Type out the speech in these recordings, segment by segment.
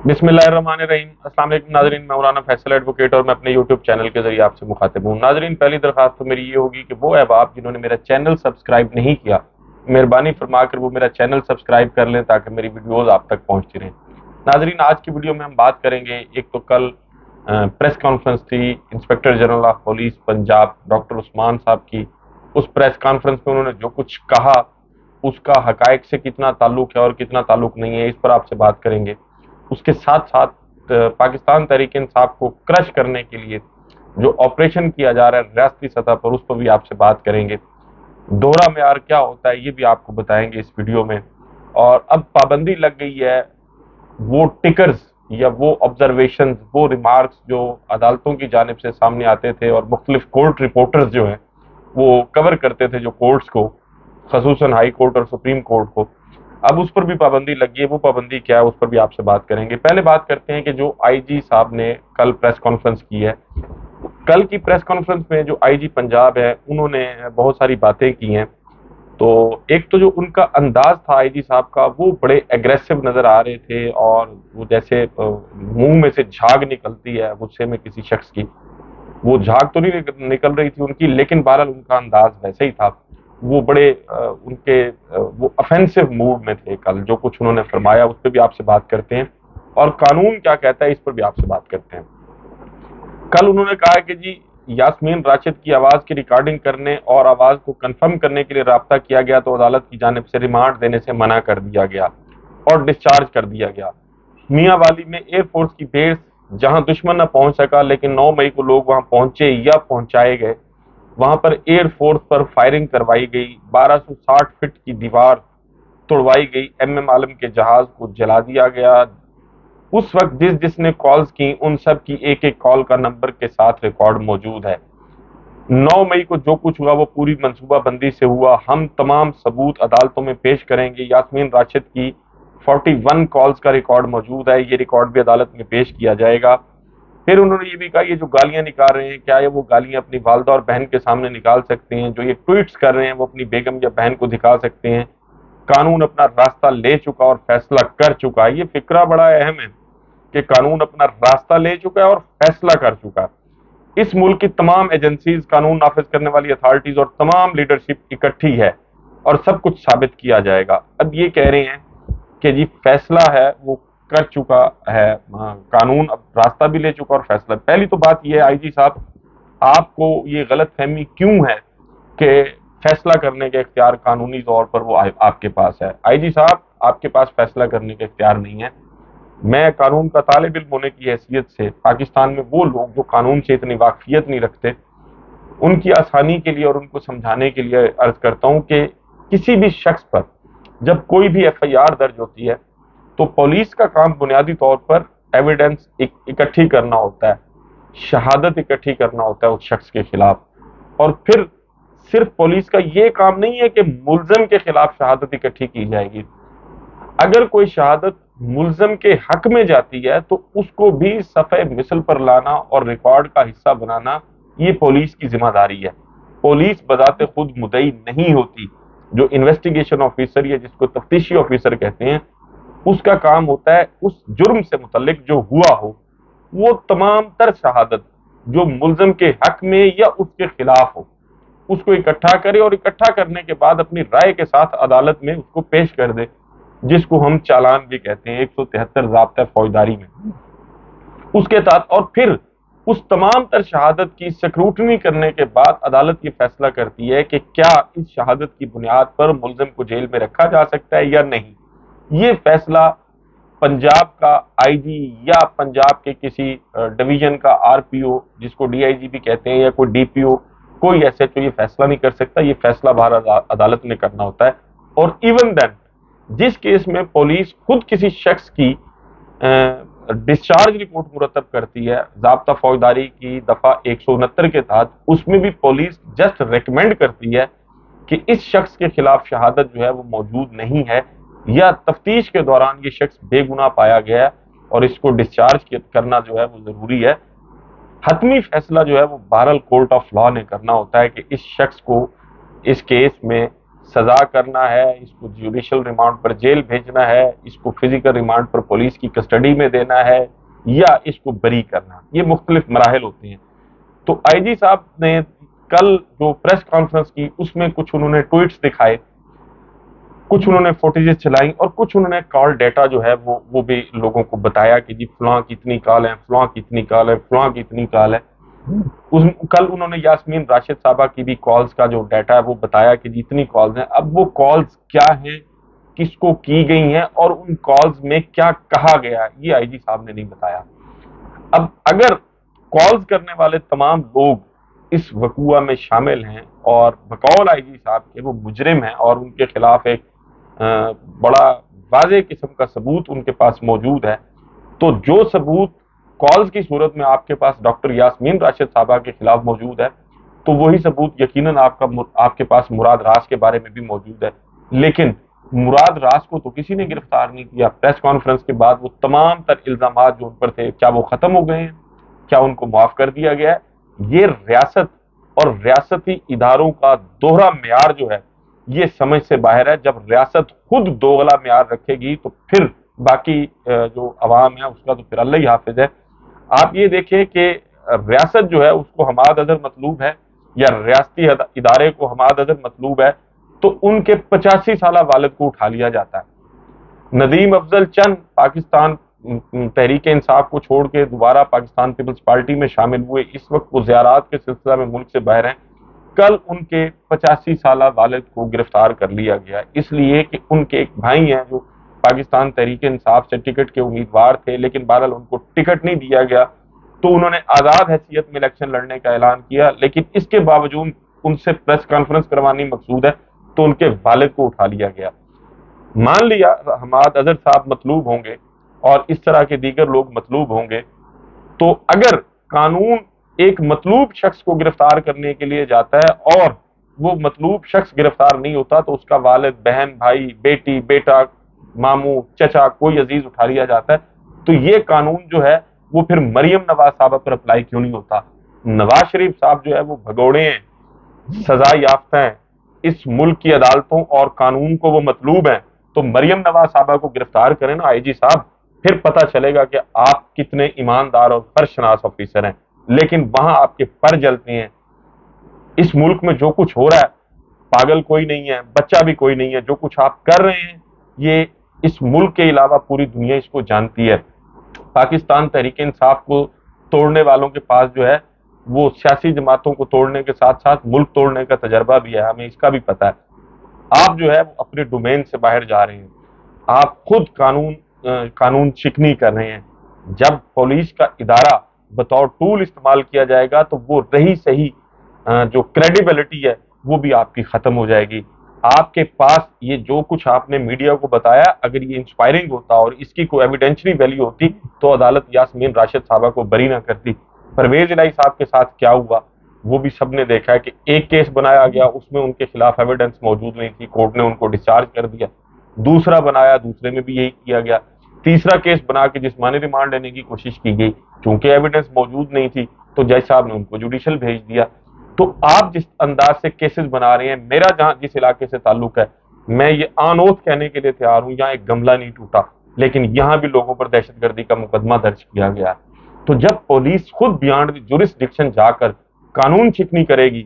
बिस्मिल्लाहिर्रहमानिर्रहीम। अस्सलाम वालेकुम नाज़रीन, मैं मौलाना फैसल एडवोकेट और मैं अपने यूट्यूब चैनल के जरिए आपसे मुखातिब हूँ। नाज़रीन, पहली दरख्वास्त तो मेरी ये होगी कि वो अहबाब जिन्होंने मेरा चैनल सब्सक्राइब नहीं किया, मेहरबानी फरमा कर वो मेरा चैनल सब्सक्राइब कर लें ताकि मेरी वीडियोज़ आप तक पहुँचती रहें। नाज़रीन, आज की वीडियो में हम बात करेंगे, एक तो कल प्रेस कॉन्फ्रेंस थी inspector general of police Punjab doctor Usman साहब की। उस प्रेस कॉन्फ्रेंस में उन्होंने जो कुछ कहा उसका हकायक से कितना ताल्लुक है और कितना ताल्लुक नहीं है, इस पर आपसे बात करेंगे। उसके साथ साथ पाकिस्तान तहरीक इंसाफ को क्रश करने के लिए जो ऑपरेशन किया जा रहा है रियासती सतह पर, उस पर भी आपसे बात करेंगे। दोहरा मेयार क्या होता है ये भी आपको बताएंगे इस वीडियो में। और अब पाबंदी लग गई है वो टिकर्स या वो ऑब्जर्वेशन, वो रिमार्क्स जो अदालतों की जानिब से सामने आते थे और मुख्तलिफ कोर्ट रिपोर्टर्स जो हैं वो कवर करते थे जो कोर्ट्स को, खसूसन हाई कोर्ट और सुप्रीम कोर्ट को, अब उस पर भी पाबंदी लगी है। वो पाबंदी क्या है उस पर भी आपसे बात करेंगे। पहले बात करते हैं कि जो आईजी साहब ने कल प्रेस कॉन्फ्रेंस की है। कल की प्रेस कॉन्फ्रेंस में जो आईजी पंजाब है उन्होंने बहुत सारी बातें की हैं। तो एक तो जो उनका अंदाज था आईजी साहब का, वो बड़े एग्रेसिव नजर आ रहे थे और वो जैसे मुंह में से झाग निकलती है गुस्से में किसी शख्स की, वो झाग तो नहीं निकल रही थी उनकी, लेकिन बहरहाल उनका अंदाज वैसे ही था। वो बड़े वो अफेंसिव मूड में थे। कल जो कुछ उन्होंने फरमाया उस पर भी आपसे बात करते हैं और कानून क्या कहता है इस पर भी आपसे बात करते हैं। कल उन्होंने कहा कि जी यास्मीन राशिद की आवाज की रिकॉर्डिंग करने और आवाज को कंफर्म करने के लिए राब्ता किया गया तो अदालत की जानिब से रिमांड देने से मना कर दिया गया और डिस्चार्ज कर दिया गया। मियां वाली में एयरफोर्स की बेस जहां दुश्मन न पहुंच सका, लेकिन 9 मई को लोग वहां पहुंचे या पहुंचाए गए, वहां पर एयरफोर्स पर फायरिंग करवाई गई, 1260 फीट की दीवार तोड़वाई गई, एमएम आलम के जहाज को जला दिया गया। उस वक्त जिसने कॉल्स की उन सब की एक एक कॉल का नंबर के साथ रिकॉर्ड मौजूद है। 9 मई को जो कुछ हुआ वो पूरी मंसूबाबंदी से हुआ। हम तमाम सबूत अदालतों में पेश करेंगे। यास्मीन राशिद की 41 कॉल्स का रिकॉर्ड मौजूद है, ये रिकॉर्ड भी अदालत में पेश किया जाएगा। फिर उन्होंने ये भी कहा ये जो गालियां निकाल रहे हैं, क्या ये वो गालियां अपनी वालदा और बहन के सामने निकाल सकते हैं? जो ये ट्वीट्स कर रहे हैं वो अपनी बेगम या बहन को दिखा सकते हैं? कानून अपना रास्ता ले चुका और फैसला कर चुका है। ये फिक्रा बड़ा अहम है कि कानून अपना रास्ता ले चुका है और फैसला कर चुका है। इस मुल्क की तमाम एजेंसीज, कानून नाफिज करने वाली अथॉरिटीज और तमाम लीडरशिप इकट्ठी है और सब कुछ साबित किया जाएगा। अब ये कह रहे हैं कि जी फैसला है वो कर चुका है, कानून अब रास्ता भी ले चुका और फैसला। पहली तो बात यह है आईजी साहब, आपको ये गलत फहमी क्यों है कि फैसला करने के इख्तियार कानूनी तौर पर वो आपके पास है? आईजी साहब, आपके पास फैसला करने का इख्तियार नहीं है। मैं कानून का तालिब इल्म होने की हैसियत से पाकिस्तान में वो लोग जो कानून से इतनी वाकफियत नहीं रखते, उनकी आसानी के लिए और उनको समझाने के लिए अर्ज करता हूं कि किसी भी शख्स पर जब कोई भी एफआईआर दर्ज होती है तो पुलिस का काम बुनियादी तौर पर एविडेंस इकट्ठी करना होता है, शहादत इकट्ठी करना होता है उस शख्स के खिलाफ। और फिर सिर्फ पुलिस का ये काम नहीं है कि मुल्जिम के खिलाफ शहादत इकट्ठी की जाएगी। अगर कोई शहादत मुल्जिम के हक में जाती है तो उसको भी सफ़े मिसल पर लाना और रिकॉर्ड का हिस्सा बनाना ये पुलिस की जिम्मेदारी है। पुलिस बजाते खुद मुद्दई नहीं होती। जो इन्वेस्टिगेशन ऑफिसर या जिसको तफ्तीशी ऑफिसर कहते हैं, उसका काम होता है उस जुर्म से मुतल्लिक जो हुआ हो वो तमाम तर शहादत जो मुल्जिम के हक में या उसके खिलाफ हो उसको इकट्ठा करे और इकट्ठा करने के बाद अपनी राय के साथ अदालत में उसको पेश कर दे, जिसको हम चालान भी कहते हैं 173 ज़ाब्ता फौजदारी में, उसके तहत। और फिर उस तमाम तर शहादत की स्क्रूटनी करने के बाद अदालत ये फैसला करती है कि क्या इस शहादत की बुनियाद पर मुल्जिम को जेल में रखा जा सकता है या नहीं। ये फैसला पंजाब का आईजी या पंजाब के किसी डिवीजन का आरपीओ, जिसको डीआईजी भी कहते हैं, या कोई डीपीओ, कोई एसएचओ ये फैसला नहीं कर सकता। ये फैसला बाहर अदालत में करना होता है। और इवन देन जिस केस में पुलिस खुद किसी शख्स की डिस्चार्ज रिपोर्ट मुरतब करती है ज़ाब्ता फौजदारी की दफा 169 के तहत, उसमें भी पुलिस जस्ट रिकमेंड करती है कि इस शख्स के खिलाफ शहादत जो है वो मौजूद नहीं है या तफ्तीश के दौरान ये शख्स बेगुनाह पाया गया है और इसको डिस्चार्ज करना जो है वो जरूरी है। हतमी फैसला जो है वो बहरहाल कोर्ट ऑफ लॉ ने करना होता है कि इस शख्स को इस केस में سزا کرنا ہے، اس کو جوڈیشل ریمانڈ پر جیل بھیجنا ہے، اس کو فزیکل ریمانڈ پر پولیس کی کسٹڈی میں دینا ہے، یا اس کو بری کرنا. یہ مختلف مراحل ہوتے ہیں. تو آئی جی صاحب نے کل جو پریس کانفرنس کی اس میں کچھ انہوں نے ٹویٹس دکھائے، کچھ انہوں نے فوٹیجز چلائیں، اور کچھ انہوں نے کال ڈیٹا جو ہے وہ بھی لوگوں کو بتایا کہ جی فلاں کی اتنی کال ہے، فلاں کی اتنی کال ہے، فلاں کی اتنی کال ہے. کل انہوں نے یاسمین راشد صاحبہ کی بھی کالز کا جو ڈیٹا ہے وہ بتایا کہ جی اتنی کالز ہیں. اب وہ کالز کیا ہیں، کس کو کی گئی ہیں، اور ان کالز میں کیا کہا گیا، یہ آئی جی صاحب نے نہیں بتایا. اب اگر کالز کرنے والے تمام لوگ اس وقوعہ میں شامل ہیں اور بقول آئی جی صاحب کے وہ مجرم ہیں اور ان کے خلاف ایک بڑا واضح قسم کا ثبوت ان کے پاس موجود ہے، تو جو ثبوت کالز کی صورت میں آپ کے پاس ڈاکٹر یاسمین راشد صاحبہ کے خلاف موجود ہے، تو وہی ثبوت یقیناً آپ کے پاس مراد راز کے بارے میں بھی موجود ہے. لیکن مراد راز کو تو کسی نے گرفتار نہیں کیا. پریس کانفرنس کے بعد وہ تمام تر الزامات جو ان پر تھے، کیا وہ ختم ہو گئے ہیں؟ کیا ان کو معاف کر دیا گیا ہے؟ یہ ریاست اور ریاستی اداروں کا دوہرا معیار جو ہے یہ سمجھ سے باہر ہے. جب ریاست خود دوغلا معیار رکھے گی تو پھر باقی جو عوام ہے اس کا تو پھر اللہ ہی حافظ ہے. آپ یہ دیکھیں کہ ریاست جو ہے اس کو حماد اظہر مطلوب ہے، یا ریاستی ادارے کو حماد اظہر مطلوب ہے، تو ان کے 85 سالہ والد کو اٹھا لیا جاتا ہے. ندیم افضل چند پاکستان تحریک انصاف کو چھوڑ کے دوبارہ پاکستان پیپلز پارٹی میں شامل ہوئے، اس وقت وہ زیارات کے سلسلہ میں ملک سے باہر ہیں. کل ان کے 85 سالہ والد کو گرفتار کر لیا گیا، اس لیے کہ ان کے ایک بھائی ہیں جو پاکستان تحریک انصاف سے ٹکٹ کے امیدوار تھے، لیکن بہرحال ان کو ٹکٹ نہیں دیا گیا، تو انہوں نے آزاد حیثیت میں الیکشن لڑنے کا اعلان کیا. لیکن اس کے باوجود ان سے پریس کانفرنس کروانی مقصود ہے تو ان کے والد کو اٹھا لیا گیا. مان لیا حماد اظہر صاحب مطلوب ہوں گے اور اس طرح کے دیگر لوگ مطلوب ہوں گے، تو اگر قانون ایک مطلوب شخص کو گرفتار کرنے کے لیے جاتا ہے اور وہ مطلوب شخص گرفتار نہیں ہوتا تو اس کا والد، بہن، بھائی، بیٹی، بیٹا، ماموں، چچا، کوئی عزیز اٹھا لیا جاتا ہے، تو یہ قانون جو ہے وہ پھر مریم نواز صاحبہ پر اپلائی کیوں نہیں ہوتا؟ نواز شریف صاحب جو ہے وہ بھگوڑے ہیں، سزا یافتہ ہیں، اس ملک کی عدالتوں اور قانون کو وہ مطلوب ہیں، تو مریم نواز صاحبہ کو گرفتار کریں نا آئی جی صاحب، پھر پتہ چلے گا کہ آپ کتنے ایماندار اور فرشناس آفیسر ہیں. لیکن وہاں آپ کے پر جلتے ہیں. اس ملک میں جو کچھ ہو رہا ہے، پاگل کوئی نہیں ہے، بچہ بھی کوئی نہیں ہے. جو کچھ آپ کر رہے ہیں یہ اس ملک کے علاوہ پوری دنیا اس کو جانتی ہے. پاکستان تحریک انصاف کو توڑنے والوں کے پاس جو ہے وہ سیاسی جماعتوں کو توڑنے کے ساتھ ساتھ ملک توڑنے کا تجربہ بھی ہے، ہمیں اس کا بھی پتہ ہے. آپ جو ہے اپنے ڈومین سے باہر جا رہے ہیں، آپ خود قانون شکنی کر رہے ہیں. جب پولیس کا ادارہ بطور ٹول استعمال کیا جائے گا تو وہ رہی صحیح جو کریڈیبلٹی ہے وہ بھی آپ کی ختم ہو جائے گی. آپ کے پاس یہ جو کچھ آپ نے میڈیا کو بتایا، اگر یہ انسپائرنگ ہوتا اور اس کی کوئی ایویڈینشری ویلیو ہوتی تو عدالت یاسمین راشد صاحبہ کو بری نہ کرتی. پرویز الہی صاحب کے ساتھ کیا ہوا وہ بھی سب نے دیکھا ہے کہ ایک کیس بنایا گیا، اس میں ان کے خلاف ایویڈنس موجود نہیں تھی، کورٹ نے ان کو ڈسچارج کر دیا. دوسرا بنایا، دوسرے میں بھی یہی کیا گیا. تیسرا کیس بنا کے جسمانی ریمانڈ لینے کی کوشش کی گئی، چونکہ ایویڈنس موجود نہیں تھی تو جج صاحب نے ان کو جوڈیشل بھیج دیا. تو آپ جس انداز سے کیسز بنا رہے ہیں، میرا جس علاقے سے تعلق ہے، میں یہ آن اوتھ کہنے کے لیے تیار ہوں یہاں ایک گملہ نہیں ٹوٹا، لیکن یہاں بھی لوگوں پر دہشت گردی کا مقدمہ درج کیا گیا. تو جب پولیس خود بیانڈ جورسڈکشن جا کر قانون شکنی کرے گی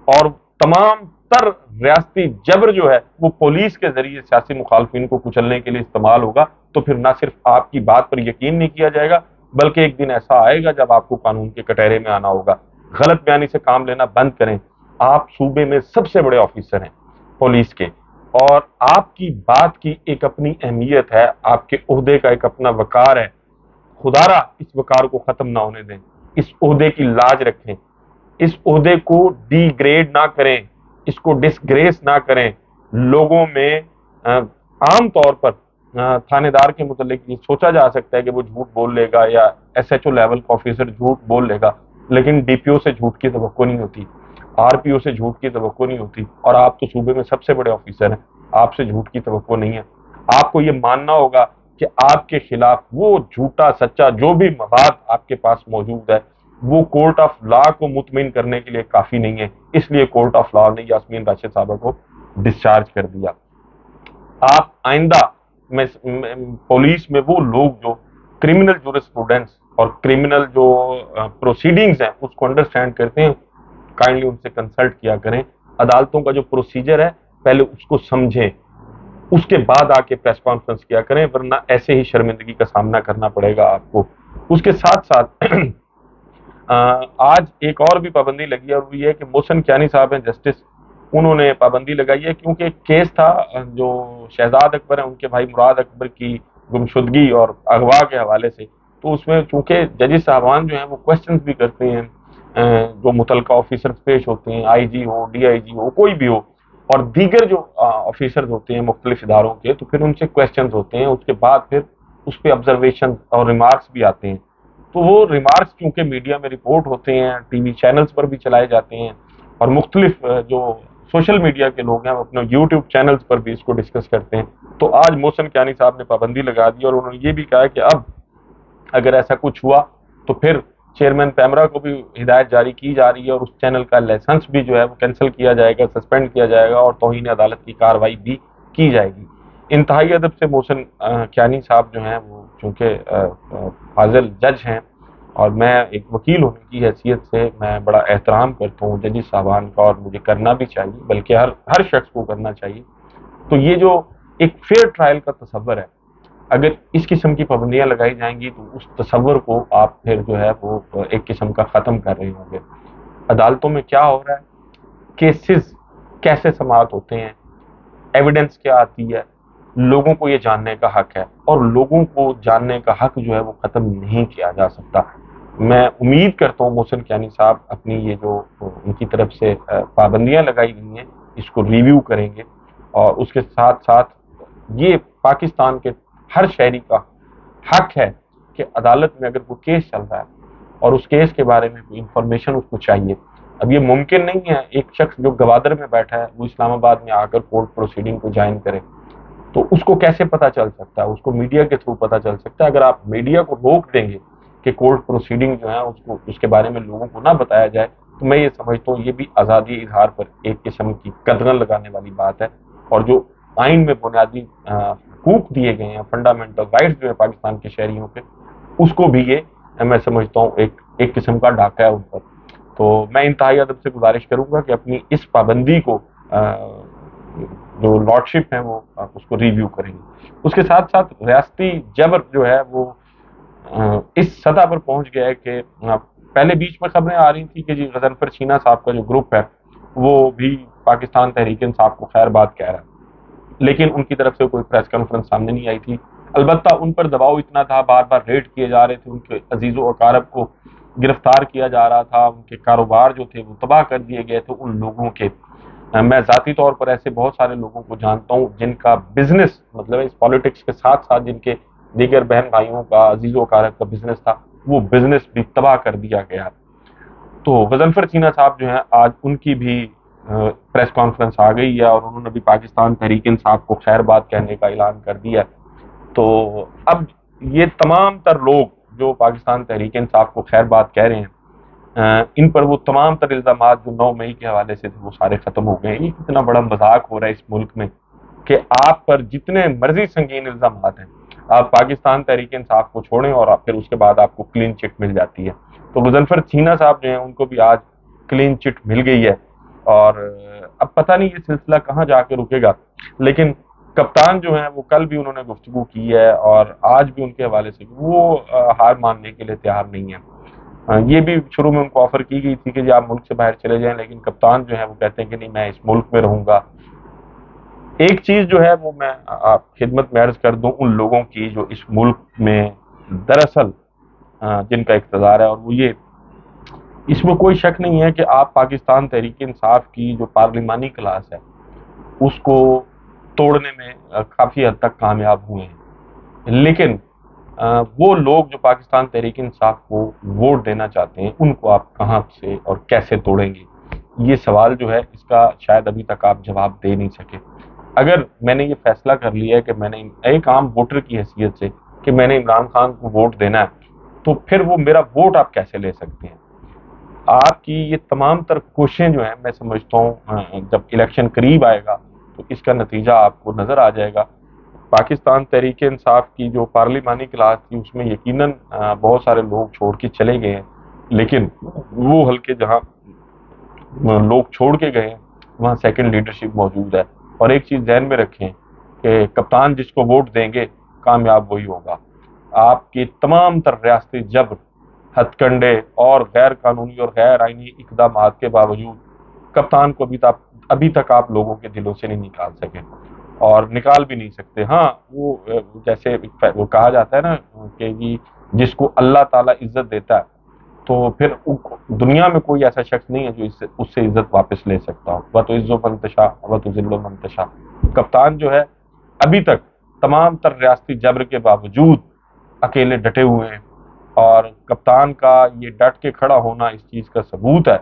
اور تمام تر ریاستی جبر جو ہے وہ پولیس کے ذریعے سیاسی مخالفین کو کچلنے کے لیے استعمال ہوگا، تو پھر نہ صرف آپ کی بات پر یقین نہیں کیا جائے گا بلکہ ایک دن ایسا آئے گا جب آپ کو قانون کے کٹہرے میں آنا ہوگا. غلط بیانی سے کام لینا بند کریں. آپ صوبے میں سب سے بڑے آفیسر ہیں پولیس کے، اور آپ کی بات کی ایک اپنی اہمیت ہے، آپ کے عہدے کا ایک اپنا وقار ہے. خدارا اس وقار کو ختم نہ ہونے دیں، اس عہدے کی لاج رکھیں، اس عہدے کو ڈی گریڈ نہ کریں، اس کو ڈسگریس نہ کریں. لوگوں میں عام طور پر تھانے دار کے متعلق یہ سوچا جا سکتا ہے کہ وہ جھوٹ بول لے گا یا ایس ایچ او لیول کا آفیسر جھوٹ بول لے گا، لیکن ڈی پی او سے جھوٹ کی توقع نہیں ہوتی، آر پی او سے جھوٹ کی توقع نہیں ہوتی. اور آپ تو صوبے میں سب سے بڑے آفیسر ہیں، آپ سے جھوٹ کی توقع نہیں ہے. آپ کو یہ ماننا ہوگا کہ آپ کے خلاف وہ جھوٹا سچا جو بھی مواد آپ کے پاس موجود ہے وہ کورٹ آف لا کو مطمئن کرنے کے لیے کافی نہیں ہے. اس لیے کورٹ آف لا نے یاسمین راشد صاحبہ کو डिस्चार्ज कर दिया। आप आइंदा पुलिस में वो लोग जो क्रिमिनल जूरिस्प्रूडेंस और क्रिमिनल जो प्रोसीडिंग्स हैं उसको अंडरस्टैंड करते हैं, काइंडली उनसे कंसल्ट किया करें। अदालतों का जो प्रोसीजर है पहले उसको समझें, उसके बाद आके प्रेस कॉन्फ्रेंस किया करें, वरना ऐसे ही शर्मिंदगी का सामना करना पड़ेगा आपको। उसके साथ साथ आज एक और भी पाबंदी लगी है, और वो ये है कि मोहसिन कियानी साहब हैं जस्टिस, उन्होंने पाबंदी लगाई है क्योंकि एक केस था जो शहजाद अकबर है उनके भाई मुराद अकबर की गुमशुदगी और अगवा के हवाले से। तो उसमें चूंकि जजेस साहबान जो हैं वो क्वेश्चंस भी करते हैं, जो मुतलका ऑफिसर्स पेश होते हैं, आईजी हो, डीआईजी हो, कोई भी हो, और दीगर जो ऑफिसर्स होते हैं मुख्तलिफ इदारों के, तो फिर उनसे क्वेश्चंस होते हैं, उसके बाद फिर उस पर ऑब्जर्वेशन और रिमार्क्स भी आते हैं। तो वो रिमार्क्स क्योंकि मीडिया में रिपोर्ट होते हैं, टीवी चैनल्स पर भी चलाए जाते हैं, और मुख्तलिफ जो सोशल मीडिया के लोग हैं वो अपने यूट्यूब चैनल्स पर भी इसको डिस्कस करते हैं। तो आज मोहसिन कियानी साहब ने पाबंदी लगा दी, और उन्होंने ये भी कहा कि अब अगर ऐसा कुछ हुआ तो फिर चेयरमैन पैमरा को भी हिदायत जारी की जा रही है, और उस चैनल का लाइसेंस भी जो है वो कैंसिल किया जाएगा, सस्पेंड किया जाएगा, और तौहीन अदालत की कार्रवाई भी की जाएगी। इंतहाई अदब से मोहसिन कियानी साहब जो हैं वो चूँकि फाजिल जज हैं, और मैं एक वकील होने की हैसियत से मैं बड़ा एहतराम करता हूँ जजेस साहबान का, और मुझे करना भी चाहिए, बल्कि हर हर शख्स को करना चाहिए। तो ये जो एक फेयर ट्रायल का तस्वर है, अगर इस किस्म की पाबंदियां लगाई जाएंगी तो उस तस्वर को आप फिर जो है वो एक किस्म का ख़त्म कर रहे होंगे। अदालतों में क्या हो रहा है, केसेस कैसे समाअत होते हैं, एविडेंस क्या आती है, लोगों को ये जानने का हक है, और लोगों को जानने का हक जो है वो ख़त्म नहीं किया जा सकता। मैं उम्मीद करता हूँ मोहसिन कियानी साहब अपनी ये जो उनकी तरफ से पाबंदियां लगाई गई हैं इसको रिव्यू करेंगे, और उसके साथ साथ ये पाकिस्तान के हर शहरी का हक है कि अदालत में अगर कोई केस चल रहा है और उस केस के बारे में कोई इंफॉर्मेशन उसको चाहिए। अब ये मुमकिन नहीं है एक शख्स जो गवादर में बैठा है वो इस्लामाबाद में आकर कोर्ट प्रोसीडिंग को ज्वाइन करे, तो उसको कैसे पता चल सकता है? उसको मीडिया के थ्रू पता चल सकता है। अगर आप मीडिया को रोक देंगे कि कोर्ट प्रोसीडिंग जो है उसको उसके बारे में लोगों को ना बताया जाए, तो मैं ये समझता हूँ ये भी आज़ादी इजहार पर एक किस्म की कदगन लगाने वाली बात है, और जो आइन में बुनियादी हकूक दिए गए हैं, फंडामेंटल राइट्स जो है पाकिस्तान के शहरियों के, उसको भी ये मैं समझता हूँ एक किस्म का डाका है उन पर। तो मैं इंतहाई अदब से गुजारिश करूंगा कि अपनी इस पाबंदी को जो लॉर्डशिप है वो उसको रिव्यू करेंगे। उसके साथ साथ रियासती जबर जो है वो इस सतह पर पहुंच गया है कि पहले बीच में खबरें आ रही थी कि जी गजनफर शीना साहब का जो ग्रुप है वो भी पाकिस्तान तहरीक इंसाफ को खैरबाद कह रहा है, लेकिन उनकी तरफ से कोई प्रेस कॉन्फ्रेंस सामने नहीं आई थी। अलबत्ता उन पर दबाव इतना था, बार बार रेड किए जा रहे थे, उनके अजीज़ो अकारब को गिरफ्तार किया जा रहा था, उनके कारोबार जो थे वो तबाह कर दिए गए थे उन लोगों के। मैं ज़ाती तौर पर ऐसे बहुत सारे लोगों को जानता हूँ जिनका बिजनेस, मतलब इस पॉलिटिक्स के साथ साथ जिनके दीगर बहन भाइयों का अजीज़ो अकारब का बिजनेस था, वो बिजनेस भी तबाह कर दिया गया। तो गजनफर शीना साहब जो हैं आज उनकी भी प्रेस कॉन्फ्रेंस आ गई है, और उन्होंने भी पाकिस्तान तहरीक इंसाफ को खैरबाद कहने का ऐलान कर दिया। तो अब ये तमाम तर लोग जो पाकिस्तान तहरीक इंसाफ को खैरबाद कह रहे हैं, इन पर वो तमाम तर इल्ज़ामात जो 9 मई के हवाले से थे वो सारे ख़त्म हो गए। ये कितना बड़ा मजाक हो रहा है इस मुल्क में कि आप पर जितने मर्जी संगीन इल्ज़ामात हैं, आप पाकिस्तान तहरीक इंसाफ को छोड़ें और फिर उसके बाद आपको क्लीन चिट मिल जाती है। तो गजनफर शीना साहब जो हैं उनको भी आज क्लीन चिट मिल गई है, और अब पता नहीं ये सिलसिला कहाँ जाके रुकेगा, लेकिन कप्तान जो हैं वो कल भी उन्होंने गुफ्तगू की है, और आज भी उनके हवाले से वो हार मानने के लिए तैयार नहीं है। ये भी शुरू में उनको ऑफर की गई थी कि जी आप मुल्क से बाहर चले जाएं, लेकिन कप्तान जो है वो कहते हैं कि नहीं, मैं इस मुल्क में रहूंगा। एक चीज जो है वो मैं आप खिदमत में अर्ज कर दूं उन लोगों की जो इस मुल्क में दरअसल जिनका इक़्तिदार है, और वो ये, इसमें कोई शक नहीं है कि आप पाकिस्तान तहरीक इंसाफ की जो पार्लिमानी क्लास है उसको तोड़ने में काफ़ी हद तक कामयाब हुए हैं, लेकिन वो लोग जो पाकिस्तान तहरीक इंसाफ को वोट देना चाहते हैं उनको आप कहाँ से और कैसे तोड़ेंगे? ये सवाल जो है इसका शायद अभी तक आप जवाब दे नहीं सके। अगर मैंने ये फैसला कर लिया है कि मैंने एक आम वोटर की हैसियत से कि मैंने इमरान खान को वोट देना है, तो फिर वो मेरा वोट आप कैसे ले सकते हैं? आपकी ये तमाम तर कोशिशें जो हैं मैं समझता हूँ जब इलेक्शन करीब आएगा تو اس کا نتیجہ آپ کو نظر آ جائے گا۔ پاکستان تحریک انصاف کی جو پارلیمانی کلاس تھی اس میں یقیناً بہت سارے لوگ چھوڑ کے چلے گئے ہیں، لیکن وہ حلقے جہاں لوگ چھوڑ کے گئے ہیں وہاں سیکنڈ لیڈرشپ موجود ہے۔ اور ایک چیز ذہن میں رکھیں کہ کپتان جس کو ووٹ دیں گے کامیاب وہی ہوگا۔ آپ کی تمام تر ریاستی جبر، ہتھ کنڈے اور غیر قانونی اور غیر آئینی اقدامات کے باوجود کپتان کو ابھی تک آپ لوگوں کے دلوں سے نہیں نکال سکے اور نکال بھی نہیں سکتے۔ ہاں وہ جیسے وہ کہا جاتا ہے نا کہ جس کو اللہ تعالیٰ عزت دیتا ہے تو پھر دنیا میں کوئی ایسا شخص نہیں ہے جو اس سے عزت واپس لے سکتا ہو۔ وہ تو عز و منتشا وہ تو ذل و منتشا۔ کپتان جو ہے ابھی تک تمام تر ریاستی جبر کے باوجود اکیلے ڈٹے ہوئے ہیں، اور کپتان کا یہ ڈٹ کے کھڑا ہونا اس چیز کا ثبوت ہے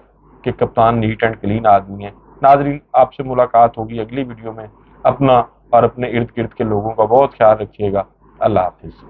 کہ کپتان نیٹ اینڈ کلین آدمی ہے۔ ناظرین، آپ سے ملاقات ہوگی اگلی ویڈیو میں۔ اپنا اور اپنے ارد گرد کے لوگوں کا بہت خیال رکھیے گا۔ اللہ حافظ۔